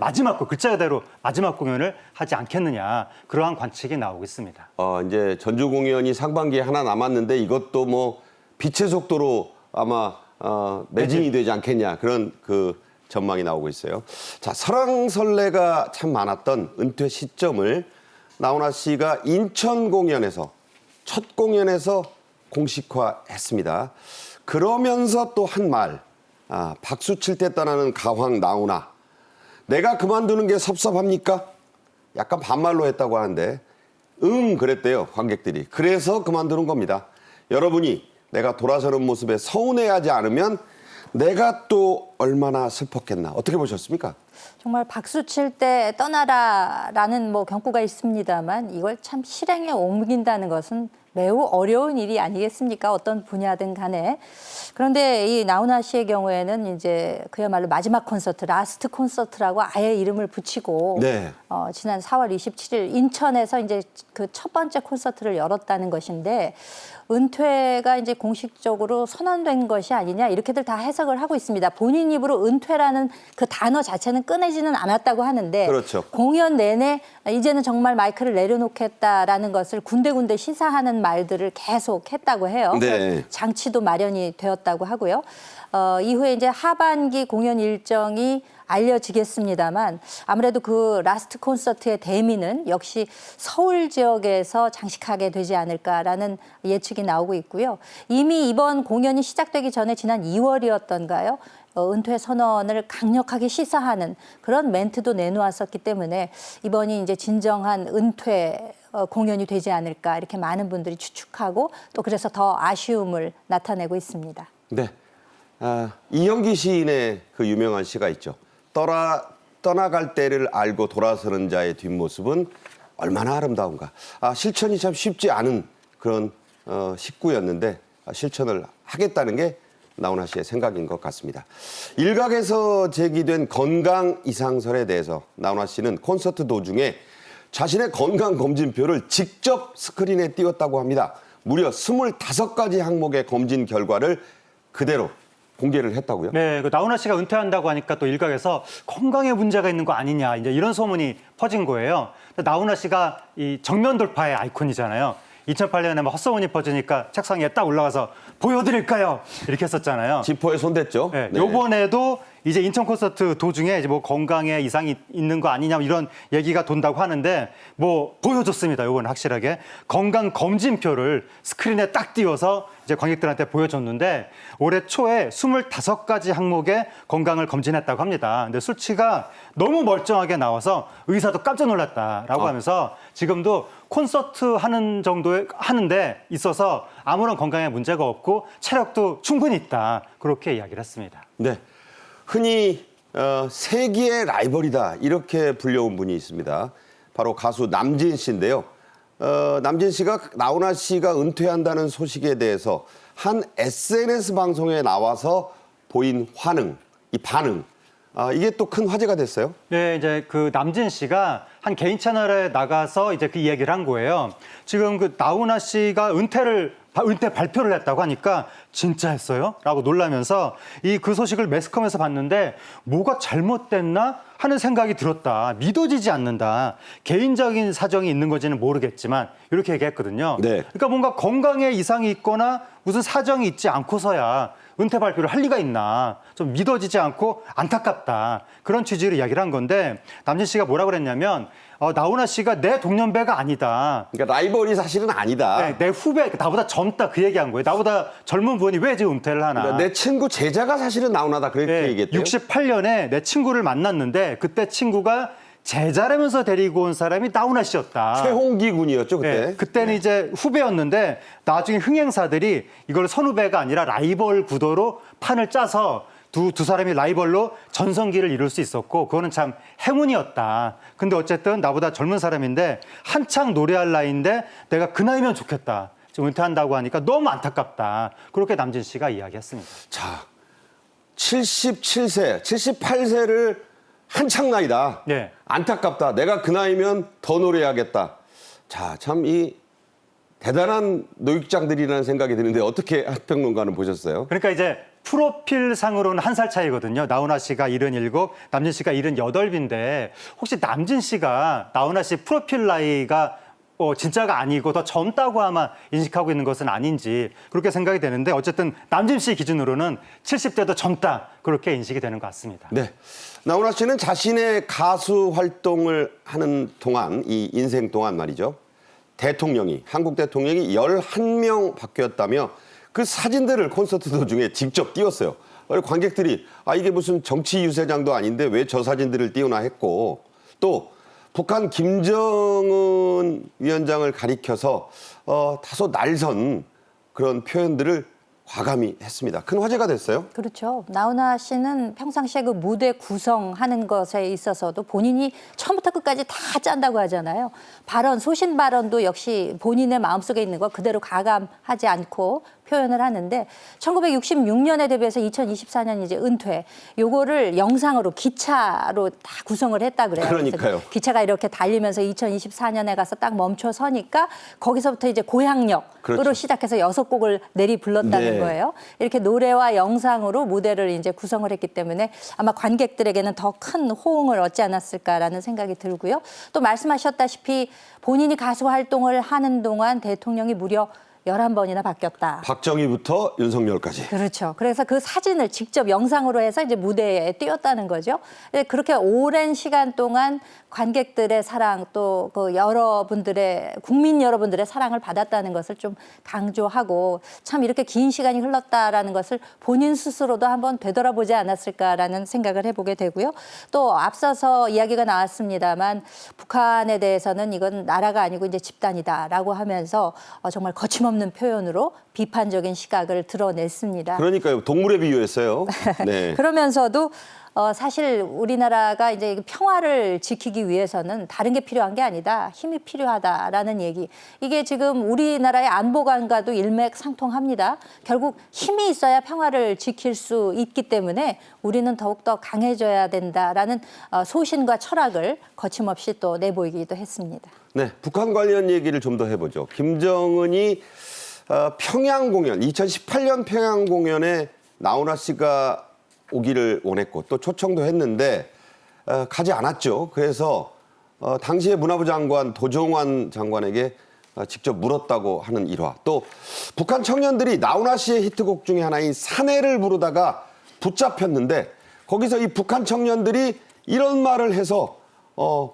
글자 그대로 마지막 공연을 하지 않겠느냐 그러한 관측이 나오고 있습니다. 이제 전주 공연이 상반기에 하나 남았는데 이것도 뭐 빛의 속도로 아마 매진이 되지 않겠냐 그런 그 전망이 나오고 있어요. 자, 설왕설래가 참 많았던 은퇴 시점을 나훈아 씨가 인천 공연에서 첫 공연에서 공식화했습니다. 그러면서 또 한 말, 박수 칠 때 떠나는 가황 나훈아. 내가 그만두는 게 섭섭합니까? 약간 반말로 했다고 하는데 그랬대요, 관객들이. 그래서 그만두는 겁니다. 여러분이 내가 돌아서는 모습에 서운해하지 않으면 내가 또 얼마나 슬펐겠나. 어떻게 보셨습니까? 정말 박수 칠 때 떠나라라는 경구가 있습니다만 이걸 참 실행에 옮긴다는 것은 매우 어려운 일이 아니겠습니까? 어떤 분야든 간에. 그런데 이 나훈아 씨의 경우에는 이제 그야말로 마지막 콘서트, 라스트 콘서트라고 아예 이름을 붙이고 네. 지난 4월 27일 인천에서 이제 그 첫 번째 콘서트를 열었다는 것인데 은퇴가 이제 공식적으로 선언된 것이 아니냐 이렇게들 다 해석을 하고 있습니다. 본인 입으로 은퇴라는 그 단어 자체는 꺼내지는 않았다고 하는데 그렇죠. 공연 내내 이제는 정말 마이크를 내려놓겠다라는 것을 군데군데 시사하는 말들을 계속 했다고 해요. 네. 장치도 마련이 되었다고 하고요. 이후에 이제 하반기 공연 일정이 알려지겠습니다만 아무래도 그 라스트 콘서트의 대미는 역시 서울 지역에서 장식하게 되지 않을까라는 예측이 나오고 있고요. 이미 이번 공연이 시작되기 전에 지난 2월이었던가요? 은퇴 선언을 강력하게 시사하는 그런 멘트도 내놓았었기 때문에 이번이 이제 진정한 은퇴 공연이 되지 않을까 이렇게 많은 분들이 추측하고 또 그래서 더 아쉬움을 나타내고 있습니다. 네. 이형기 시인의 그 유명한 시가 있죠. 떠나갈 때를 알고 돌아서는 자의 뒷모습은 얼마나 아름다운가. 실천이 참 쉽지 않은 그런 식구였는데 실천을 하겠다는 게 나훈아 씨의 생각인 것 같습니다. 일각에서 제기된 건강 이상설에 대해서 나훈아 씨는 콘서트 도중에 자신의 건강검진표를 직접 스크린에 띄웠다고 합니다. 무려 25가지 항목의 검진 결과를 그대로 공개를 했다고요? 네, 그 나훈아 씨가 은퇴한다고 하니까 또 일각에서 건강에 문제가 있는 거 아니냐 이제 이런 소문이 퍼진 거예요. 나훈아 씨가 이 정면 돌파의 아이콘이잖아요. 2008년에 막 헛소문이 퍼지니까 책상 위에 딱 올라가서 보여드릴까요? 이렇게 했었잖아요. 지퍼에 손댔죠. 네, 요번에도 이제 인천 콘서트 도중에 이제 뭐 건강에 이상이 있는 거 아니냐 이런 얘기가 돈다고 하는데 뭐 보여줬습니다. 요번에 확실하게 건강 검진표를 스크린에 딱 띄워서 이제 관객들한테 보여줬는데 올해 초에 25가지 항목의 건강을 검진했다고 합니다. 근데 수치가 너무 멀쩡하게 나와서 의사도 깜짝 놀랐다라고 하면서 지금도 콘서트 하는 정도에 하는데 있어서 아무런 건강에 문제가 없고 체력도 충분히 있다. 그렇게 이야기를 했습니다. 네. 흔히 세기의 라이벌이다 이렇게 불려온 분이 있습니다. 바로 가수 남진 씨인데요. 남진 씨가 나훈아 씨가 은퇴한다는 소식에 대해서 한 SNS 방송에 나와서 보인 이 반응. 이게 또 큰 화제가 됐어요. 네, 이제 그 남진 씨가 한 개인 채널에 나가서 이제 그 이야기를 한 거예요. 지금 그 나훈아 씨가 은퇴 발표를 했다고 하니까 진짜 했어요? 라고 놀라면서 그 소식을 매스컴에서 봤는데 뭐가 잘못됐나 하는 생각이 들었다. 믿어지지 않는다. 개인적인 사정이 있는 건지는 모르겠지만 이렇게 얘기했거든요. 네. 그러니까 뭔가 건강에 이상이 있거나 무슨 사정이 있지 않고서야 은퇴 발표를 할 리가 있나. 좀 믿어지지 않고 안타깝다. 그런 취지로 이야기를 한 건데 남진 씨가 뭐라고 그랬냐면 나훈아 씨가 내 동년배가 아니다. 그러니까 라이벌이 사실은 아니다. 네, 내 후배, 나보다 젊다 그 얘기한 거예요. 나보다 젊은 분이 왜 지금 은퇴를 하나. 그러니까 내 친구 제자가 사실은 나훈아다 그렇게 얘기했대요. 68년에 내 친구를 만났는데 그때 친구가 제자라면서 데리고 온 사람이 나훈아 씨였다. 최홍기 군이었죠 그때. 네, 그때는 이제 후배였는데 나중에 흥행사들이 이걸 선후배가 아니라 라이벌 구도로 판을 짜서 두 사람이 라이벌로 전성기를 이룰 수 있었고 그거는 참 행운이었다. 근데 어쨌든 나보다 젊은 사람인데 한창 노래할 나이인데 내가 그 나이면 좋겠다. 지금 은퇴한다고 하니까 너무 안타깝다. 그렇게 남진 씨가 이야기했습니다. 자, 77세, 78세를 한창 나이다. 네. 안타깝다. 내가 그 나이면 더 노래하겠다. 자, 참 이 대단한 노익장들이라는 생각이 드는데 어떻게 학평론가는 보셨어요? 그러니까 이제 프로필상으로는 1살 차이거든요. 나훈아 씨가 77, 남진 씨가 78인데 혹시 남진 씨가 나훈아 씨 프로필 나이가 진짜가 아니고 더 젊다고 아마 인식하고 있는 것은 아닌지 그렇게 생각이 되는데 어쨌든 남진 씨 기준으로는 70대도 젊다 그렇게 인식이 되는 것 같습니다. 네. 나훈아 씨는 자신의 가수 활동을 하는 동안, 이 인생 동안 말이죠. 한국 대통령이 11명 바뀌었다며 그 사진들을 콘서트 도중에 직접 띄웠어요. 관객들이 이게 무슨 정치 유세장도 아닌데 왜 저 사진들을 띄우나 했고 또 북한 김정은 위원장을 가리켜서 다소 날선 그런 표현들을 과감히 했습니다. 큰 화제가 됐어요. 그렇죠. 나훈아 씨는 평상시에 그 무대 구성하는 것에 있어서도 본인이 처음부터 끝까지 다 짠다고 하잖아요. 소신 발언도 역시 본인의 마음속에 있는 거 그대로 가감하지 않고 표현을 하는데 1966년에 데뷔해서 2024년 이제 은퇴. 요거를 영상으로 기차로 다 구성을 했다 그래요. 그러니까요. 그래서 기차가 이렇게 달리면서 2024년에 가서 딱 멈춰 서니까 거기서부터 이제 고향역으로 그렇죠. 시작해서 6곡을 내리 불렀다는 네. 거예요. 이렇게 노래와 영상으로 무대를 이제 구성을 했기 때문에 아마 관객들에게는 더 큰 호응을 얻지 않았을까라는 생각이 들고요. 또 말씀하셨다시피 본인이 가수 활동을 하는 동안 대통령이 무려 11번이나 바뀌었다. 박정희부터 윤석열까지. 그렇죠. 그래서 그 사진을 직접 영상으로 해서 이제 무대에 띄웠다는 거죠. 그렇게 오랜 시간 동안 관객들의 사랑 또 그 여러분들의 국민 여러분들의 사랑을 받았다는 것을 좀 강조하고 참 이렇게 긴 시간이 흘렀다라는 것을 본인 스스로도 한번 되돌아보지 않았을까라는 생각을 해보게 되고요. 또 앞서서 이야기가 나왔습니다만 북한에 대해서는 이건 나라가 아니고 이제 집단이다라고 하면서 정말 거침없는 표현으로 비판적인 시각을 드러냈습니다. 그러니까요. 동물에 비유했어요. 네. 그러면서도 사실 우리나라가 이제 평화를 지키기 위해서는 다른 게 필요한 게 아니다. 힘이 필요하다라는 얘기. 이게 지금 우리나라의 안보관과도 일맥상통합니다. 결국 힘이 있어야 평화를 지킬 수 있기 때문에 우리는 더욱더 강해져야 된다라는 소신과 철학을 거침없이 또 내보이기도 했습니다. 네, 북한 관련 얘기를 좀 더 해보죠. 김정은이 평양 공연, 2018년 평양 공연에 나훈아 씨가 오기를 원했고 또 초청도 했는데 가지 않았죠. 그래서 당시의 문화부 장관 도종환 장관에게 직접 물었다고 하는 일화. 또 북한 청년들이 나훈아 씨의 히트곡 중에 하나인 사내를 부르다가 붙잡혔는데 거기서 이 북한 청년들이 이런 말을 해서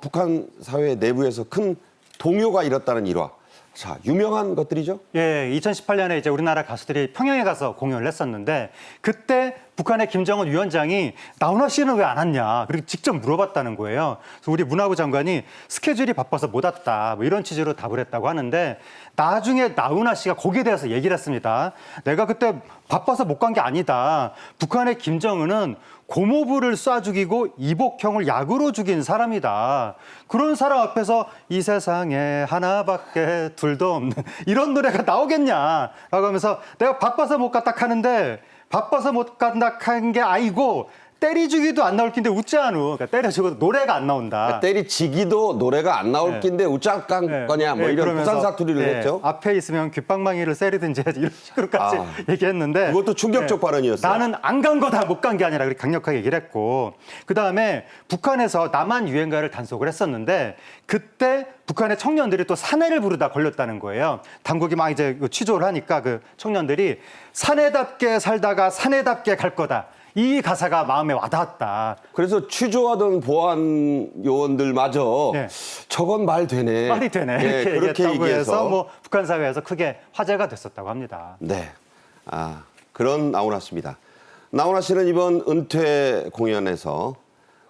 북한 사회 내부에서 큰 동요가 일었다는 일화. 자, 유명한 것들이죠? 예, 2018년에 이제 우리나라 가수들이 평양에 가서 공연을 했었는데 그때 북한의 김정은 위원장이 나훈아 씨는 왜 안 왔냐 그렇게 직접 물어봤다는 거예요. 그래서 우리 문화부 장관이 스케줄이 바빠서 못 왔다 뭐 이런 취지로 답을 했다고 하는데 나중에 나훈아 씨가 거기에 대해서 얘기를 했습니다. 내가 그때 바빠서 못 간 게 아니다. 북한의 김정은은 고모부를 쏴 죽이고 이복형을 약으로 죽인 사람이다. 그런 사람 앞에서 이 세상에 하나밖에 둘도 없는 이런 노래가 나오겠냐라고 하면서 내가 바빠서 못 갔다 하는데 바빠서 못 간다 한 게 아니고 때리주기도 안 나올 낀데 웃지 않우. 그러니까 때려주고도 노래가 안 나온다. 때리지기도 노래가 안 나올 네. 낀데 웃작간 네. 거냐 뭐 네, 이런 그러면서, 부산 사투리를 네, 했죠. 앞에 있으면 귓방망이를 세리든지 해야지 이런 식으로까지 얘기했는데 그것도 충격적 발언이었어요. 나는 안 간 거다 못 간 게 아니라 그렇게 강력하게 얘기를 했고 그다음에 북한에서 남한 유행가를 단속을 했었는데 그때 북한의 청년들이 또 사내를 부르다 걸렸다는 거예요. 당국이 막 이제 취조를 하니까 그 청년들이 사내답게 살다가 사내답게 갈 거다. 이 가사가 마음에 와닿았다. 그래서 취조하던 보안 요원들마저 네. 저건 말 되네. 말이 되네. 네, 이렇게 그렇게 얘기했다고 얘기해서 해서 뭐 북한 사회에서 크게 화제가 됐었다고 합니다. 네, 그런 나훈아 씨입니다. 나훈아 씨는 이번 은퇴 공연에서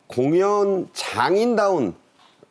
공연 장인다운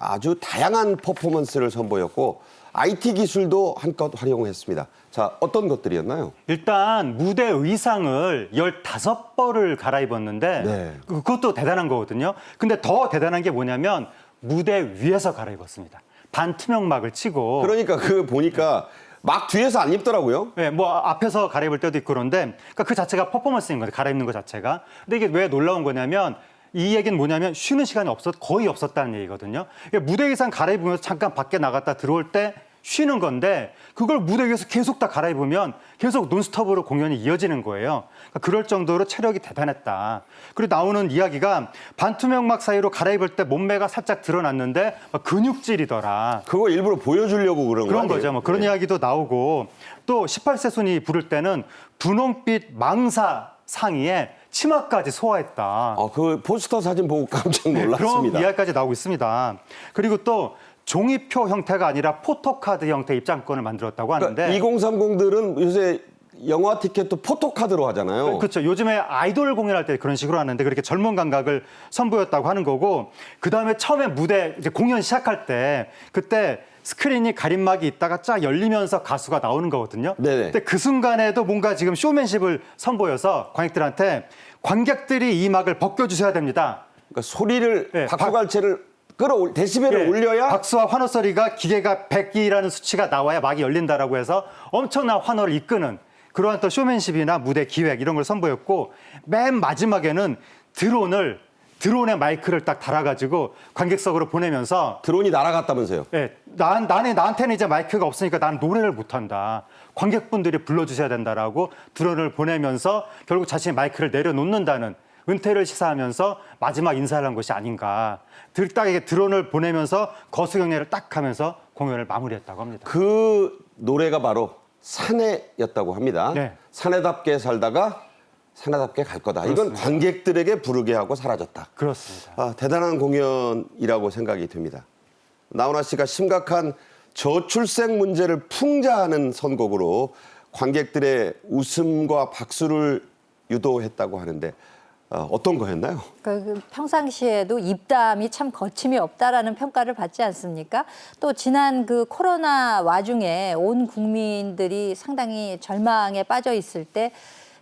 아주 다양한 퍼포먼스를 선보였고 IT 기술도 한껏 활용했습니다. 자, 어떤 것들이었나요? 일단 무대 의상을 15벌을 갈아입었는데 네. 그것도 대단한 거거든요. 근데 더 대단한 게 뭐냐면 무대 위에서 갈아입었습니다. 반투명막을 치고. 그러니까 그 보니까 막 뒤에서 안 입더라고요. 네, 뭐 앞에서 갈아입을 때도 있고 그런데 그러니까 그 자체가 퍼포먼스인 거예요. 갈아입는 것 자체가. 근데 이게 왜 놀라운 거냐면 이 얘기는 뭐냐면 쉬는 시간이 거의 없었다는 얘기거든요. 그러니까 무대 의상 갈아입으면서 잠깐 밖에 나갔다 들어올 때 쉬는 건데 그걸 무대 위에서 계속 다 갈아입으면 계속 논스톱으로 공연이 이어지는 거예요. 그러니까 그럴 정도로 체력이 대단했다. 그리고 나오는 이야기가 반투명막 사이로 갈아입을 때 몸매가 살짝 드러났는데 막 근육질이더라. 그거 일부러 보여주려고 그런 그런 거 아니에요? 거죠. 뭐 그런 네. 이야기도 나오고 또 18세 순이 부를 때는 분홍빛 망사 상의에 치마까지 소화했다. 그 포스터 사진 보고 깜짝 네, 놀랐습니다. 그런 이야기까지 나오고 있습니다. 그리고 또 종이표 형태가 아니라 포토카드 형태 입장권을 만들었다고 하는데 그러니까 2030들은 요새 영화 티켓도 포토카드로 하잖아요. 그렇죠. 요즘에 아이돌 공연할 때 그런 식으로 하는데 그렇게 젊은 감각을 선보였다고 하는 거고 그다음에 처음에 무대 이제 공연 시작할 때 그때 스크린이 가림막이 있다가 쫙 열리면서 가수가 나오는 거거든요. 네네. 근데 그 순간에도 뭔가 지금 쇼맨십을 선보여서 관객들한테 관객들이 이 막을 벗겨주셔야 됩니다. 그러니까 소리를 네, 박수갈채를 데시벨을 예, 올려야 박수와 환호 소리가 기계가 100이라는 수치가 나와야 막이 열린다라고 해서 엄청난 환호를 이끄는 그러한 또 쇼맨십이나 무대 기획 이런 걸 선보였고 맨 마지막에는 드론에 마이크를 딱 달아가지고 관객석으로 보내면서 드론이 날아갔다면서요. 예, 나한테는 이제 마이크가 없으니까 나는 노래를 못한다. 관객분들이 불러주셔야 된다라고 드론을 보내면서 결국 자신의 마이크를 내려놓는다는 은퇴를 시사하면서 마지막 인사를 한 것이 아닌가. 딱에게 드론을 보내면서 거수경례를 딱 하면서 공연을 마무리했다고 합니다. 그 노래가 바로 사내였다고 합니다. 네. 사내답게 살다가 생각답게 갈 거다. 이건 관객들에게 부르게 하고 사라졌다. 그렇습니다. 대단한 공연이라고 생각이 됩니다. 나훈아 씨가 심각한 저출생 문제를 풍자하는 선곡으로 관객들의 웃음과 박수를 유도했다고 하는데 어떤 거였나요? 그 평상시에도 입담이 참 거침이 없다라는 평가를 받지 않습니까? 또 지난 그 코로나 와중에 온 국민들이 상당히 절망에 빠져 있을 때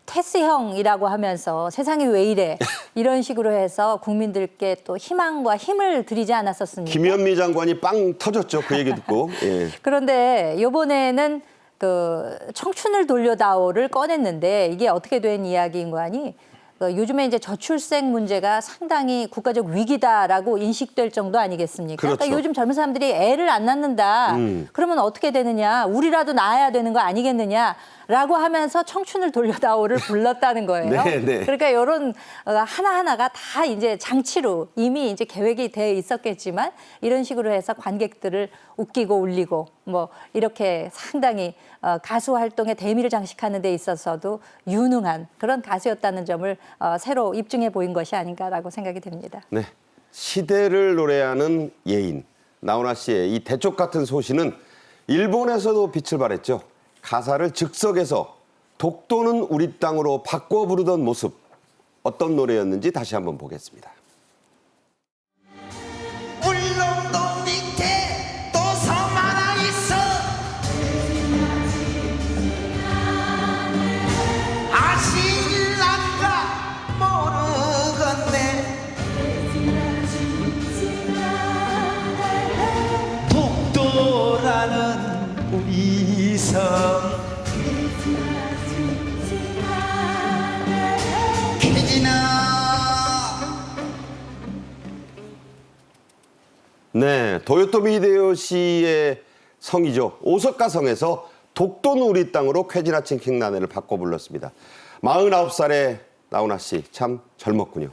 테스 형이라고 하면서 세상이 왜 이래 이런 식으로 해서 국민들께 또 희망과 힘을 드리지 않았었습니까? 김현미 장관이 빵 터졌죠. 그 얘기 듣고. 예. 그런데 이번에는 그 청춘을 돌려다오를 꺼냈는데 이게 어떻게 된 이야기인 거 아니? 요즘에 이제 저출생 문제가 상당히 국가적 위기다라고 인식될 정도 아니겠습니까? 그렇죠. 그러니까 요즘 젊은 사람들이 애를 안 낳는다. 그러면 어떻게 되느냐? 우리라도 낳아야 되는 거 아니겠느냐라고 하면서 청춘을 돌려다오를 불렀다는 거예요. 네, 네. 그러니까 이런 하나하나가 다 이제 장치로 이미 이제 계획이 돼 있었겠지만 이런 식으로 해서 관객들을 웃기고 울리고 뭐 이렇게 상당히 가수 활동의 대미를 장식하는 데 있어서도 유능한 그런 가수였다는 점을 새로 입증해 보인 것이 아닌가라고 생각이 됩니다. 네. 시대를 노래하는 예인. 나훈아 씨의 이 대쪽 같은 소시는 일본에서도 빛을 발했죠. 가사를 즉석에서 독도는 우리 땅으로 바꿔 부르던 모습. 어떤 노래였는지 다시 한번 보겠습니다. 울릉도 밑에 또 섬 하나 있어 아실란가 모르겠네 독도라는 우리 섬 네, 도요토미 히데요시의 성이죠. 오사카성에서 독도는 우리 땅으로 쾌지나친 킹나네를 바꿔 불렀습니다. 49살의 나훈아 씨, 참 젊었군요.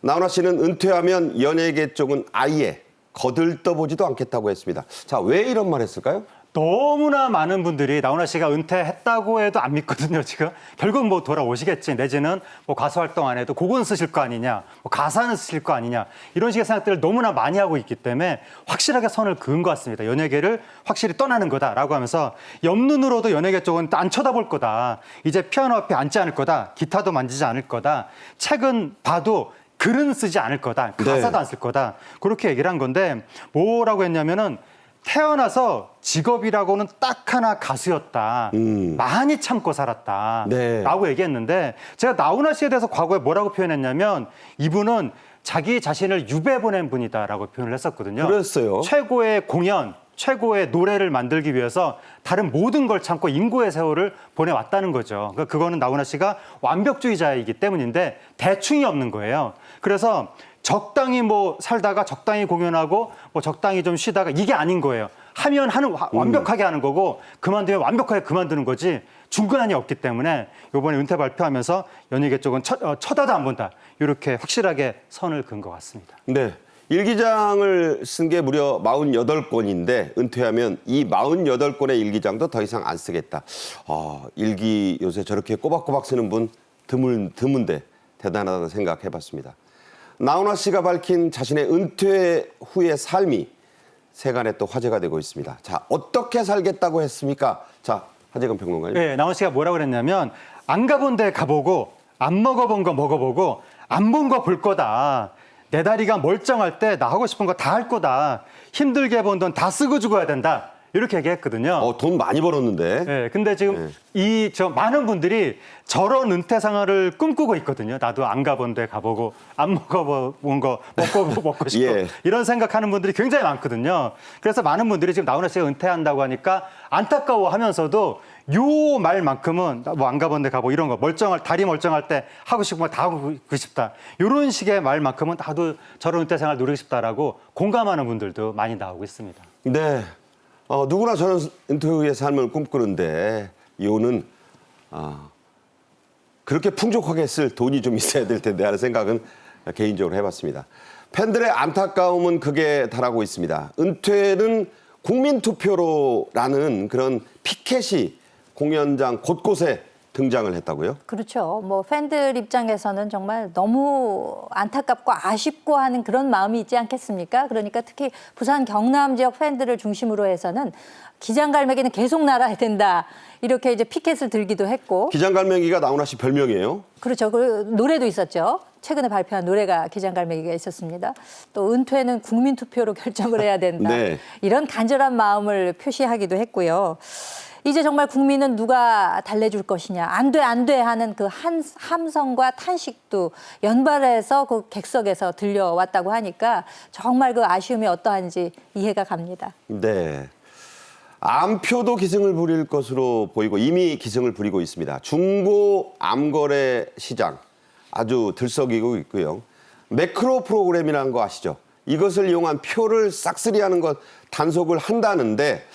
나훈아 씨는 은퇴하면 연예계 쪽은 아예 거들떠보지도 않겠다고 했습니다. 자, 왜 이런 말 했을까요? 너무나 많은 분들이 나훈아 씨가 은퇴했다고 해도 안 믿거든요, 지금. 결국 뭐 돌아오시겠지. 내지는 뭐 가수 활동 안 해도 곡은 쓰실 거 아니냐, 뭐 가사는 쓰실 거 아니냐. 이런 식의 생각들을 너무나 많이 하고 있기 때문에 확실하게 선을 그은 것 같습니다. 연예계를 확실히 떠나는 거다라고 하면서 옆눈으로도 연예계 쪽은 안 쳐다볼 거다. 이제 피아노 앞에 앉지 않을 거다. 기타도 만지지 않을 거다. 책은 봐도 글은 쓰지 않을 거다. 가사도 안 쓸 거다. 그렇게 얘기를 한 건데 뭐라고 했냐면은 태어나서 직업이라고는 딱 하나 가수였다. 많이 참고 살았다. 네. 라고 얘기했는데 제가 나훈아 씨에 대해서 과거에 뭐라고 표현했냐면 이분은 자기 자신을 유배 보낸 분이다라고 표현을 했었거든요. 그랬어요. 최고의 공연, 최고의 노래를 만들기 위해서 다른 모든 걸 참고 인고의 세월을 보내왔다는 거죠. 그러니까 그거는 나훈아 씨가 완벽주의자이기 때문인데 대충이 없는 거예요. 그래서 적당히 뭐 살다가 적당히 공연하고 뭐 적당히 좀 쉬다가 이게 아닌 거예요. 하면 완벽하게 하는 거고 그만두면 완벽하게 그만두는 거지 중간이 없기 때문에 이번에 은퇴 발표하면서 연예계 쪽은 쳐다도 안 본다. 이렇게 확실하게 선을 그은 것 같습니다. 네. 일기장을 쓴 게 무려 48권인데 은퇴하면 이 48권의 일기장도 더 이상 안 쓰겠다. 일기 요새 저렇게 꼬박꼬박 쓰는 분 드문데 대단하다는 생각 해봤습니다. 나훈아 씨가 밝힌 자신의 은퇴 후의 삶이 세간에 또 화제가 되고 있습니다. 자, 어떻게 살겠다고 했습니까? 자, 하재근 평론가님. 네, 나훈아 씨가 뭐라고 그랬냐면 안 가본 데 가보고 안 먹어본 거 먹어보고 안 본 거 볼 거다. 내 다리가 멀쩡할 때 나 하고 싶은 거 다 할 거다. 힘들게 번 돈 다 쓰고 죽어야 된다. 이렇게 얘기했거든요. 돈 많이 벌었는데. 네, 근데 지금 많은 분들이 저런 은퇴 생활을 꿈꾸고 있거든요. 나도 안 가본 데 가보고 안 먹어본 거 먹고 싶고 예. 이런 생각하는 분들이 굉장히 많거든요. 그래서 많은 분들이 지금 나훈아 씨가 은퇴한다고 하니까 안타까워하면서도 요 말만큼은 뭐 안 가본 데 가고 이런 거 다리 멀쩡할 때 하고 싶은 거 다 하고 싶다. 이런 식의 말만큼은 나도 저런 은퇴 생활 누리고 싶다라고 공감하는 분들도 많이 나오고 있습니다. 네. 누구나 저는 은퇴 후의 삶을 꿈꾸는데 이유는 그렇게 풍족하게 쓸 돈이 좀 있어야 될 텐데 하는 생각은 개인적으로 해봤습니다. 팬들의 안타까움은 극에 달하고 있습니다. 은퇴는 국민투표로라는 그런 피켓이 공연장 곳곳에 등장을 했다고요? 그렇죠. 뭐 팬들 입장에서는 정말 너무 안타깝고 아쉽고 하는 그런 마음이 있지 않겠습니까? 그러니까 특히 부산 경남 지역 팬들을 중심으로 해서는 기장갈매기는 계속 날아야 된다. 이렇게 이제 피켓을 들기도 했고. 기장갈매기가 나훈아 씨 별명이에요? 그렇죠. 그 노래도 있었죠. 최근에 발표한 노래가 기장갈매기가 있었습니다. 또 은퇴는 국민투표로 결정을 해야 된다. 네. 이런 간절한 마음을 표시하기도 했고요. 이제 정말 국민은 누가 달래줄 것이냐, 안 돼, 안 돼 하는 그 함성과 탄식도 연발해서 그 객석에서 들려왔다고 하니까 정말 그 아쉬움이 어떠한지 이해가 갑니다. 네. 암표도 기승을 부릴 것으로 보이고 이미 기승을 부리고 있습니다. 중고 암거래 시장 아주 들썩이고 있고요. 매크로 프로그램이라는 거 아시죠? 이것을 이용한 표를 싹쓸이하는 것 단속을 한다는데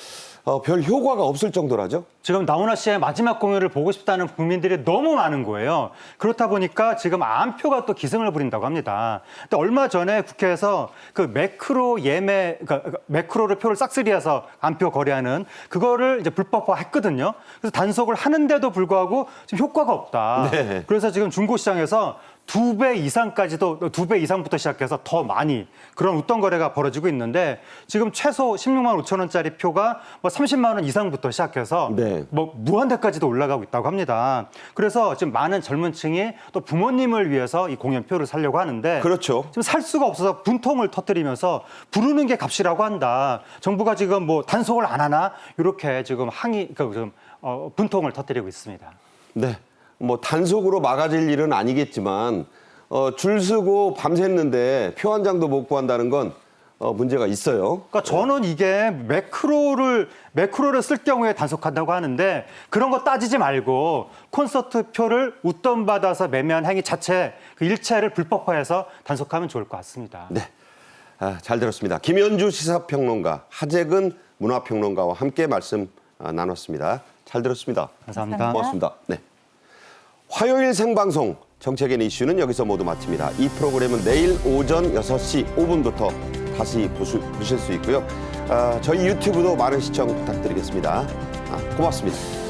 별 효과가 없을 정도라죠? 지금 나훈아 씨의 마지막 공연을 보고 싶다는 국민들이 너무 많은 거예요. 그렇다 보니까 지금 암표가 또 기승을 부린다고 합니다. 근데 얼마 전에 국회에서 그 매크로 예매, 그러니까 매크로를 표를 싹쓸이해서 암표 거래하는 그거를 이제 불법화했거든요. 그래서 단속을 하는데도 불구하고 지금 효과가 없다. 네. 그래서 지금 중고시장에서 2배 이상까지도 2배 이상부터 시작해서 더 많이 그런 웃돈 거래가 벌어지고 있는데 지금 최소 16만 5천 원짜리 표가 뭐 30만 원 이상부터 시작해서 네. 뭐 무한대까지도 올라가고 있다고 합니다. 그래서 지금 많은 젊은 층이 또 부모님을 위해서 이 공연표를 사려고 하는데 그렇죠. 지금 살 수가 없어서 분통을 터뜨리면서 부르는 게 값이라고 한다. 정부가 지금 뭐 단속을 안 하나 이렇게 지금 분통을 터뜨리고 있습니다. 네. 뭐 단속으로 막아질 일은 아니겠지만 줄 서고 밤샜는데 표 한 장도 못 구한다는 건 문제가 있어요. 그러니까 저는 이게 매크로를 쓸 경우에 단속한다고 하는데 그런 거 따지지 말고 콘서트 표를 웃돈 받아서 매매한 행위 자체 그 일체를 불법화해서 단속하면 좋을 것 같습니다. 네. 잘 들었습니다. 김현주 시사평론가, 하재근 문화평론가와 함께 말씀 나눴습니다. 잘 들었습니다. 감사합니다. 고맙습니다. 네. 화요일 생방송 정책의 이슈는 여기서 모두 마칩니다. 이 프로그램은 내일 오전 6시 5분부터 다시 보실 수 있고요. 저희 유튜브도 많은 시청 부탁드리겠습니다. 고맙습니다.